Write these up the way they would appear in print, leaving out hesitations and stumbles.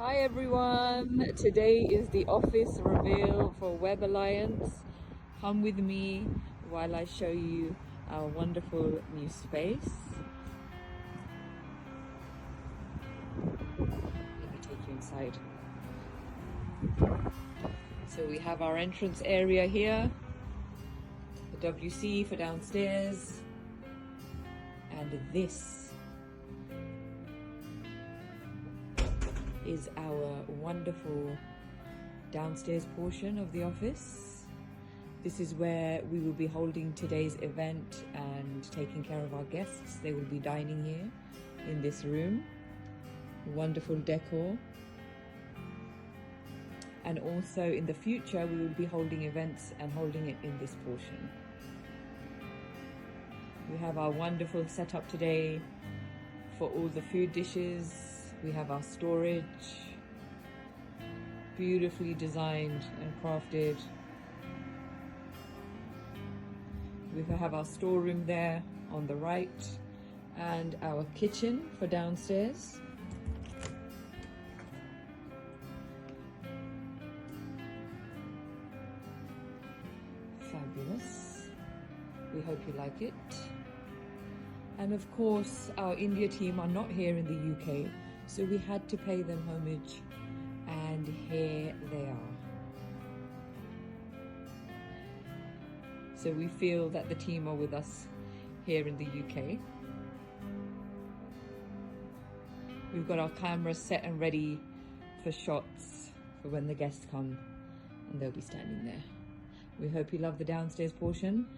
Hi everyone, today is the office reveal for Web Alliance. Come with me while I show you our wonderful new space. Let me take you inside. So we have our entrance area here, the WC for downstairs, and this is our wonderful downstairs portion of the office. This is where we will be holding today's event and taking care of our guests. They will be dining here in this room. Wonderful decor. And also in the future, we will be holding events and holding it in this portion. We have our wonderful setup today for all the food dishes. We have our storage, beautifully designed and crafted. We have our storeroom there on the right and our kitchen for downstairs. Fabulous. We hope you like it. And of course, our India team are not here in the UK, so we had to pay them homage, and here they are. So we feel that the team are with us here in the UK. We've got our cameras set and ready for shots for when the guests come, and they'll be standing there. We hope you love the downstairs portion.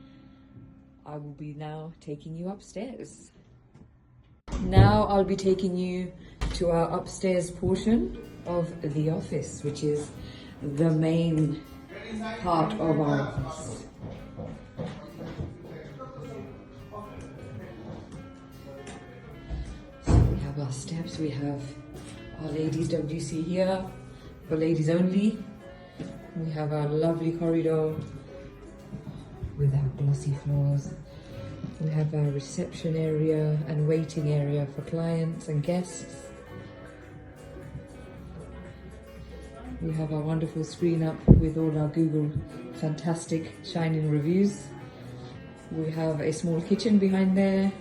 I will be now taking you upstairs. Now I'll be taking you to our upstairs portion of the office, which is the main part of our office. So we have our steps, we have our ladies WC here, for ladies only. We have our lovely corridor with our glossy floors. We have our reception area and waiting area for clients and guests. We have our wonderful screen up with all our Google fantastic shining reviews. We have a small kitchen behind there.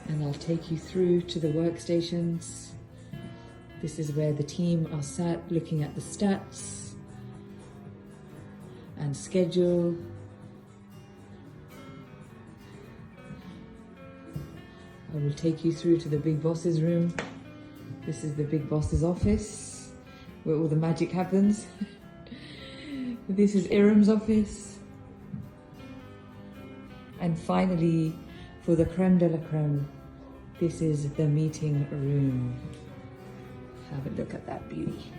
And I'll take you through to the workstations. This is where the team are sat looking at the stats and schedule. I will take you through to the big boss's room. This is the big boss's office where all the magic happens. This is Iram's office. And finally, for the creme de la creme, this is the meeting room. Have a look at that beauty.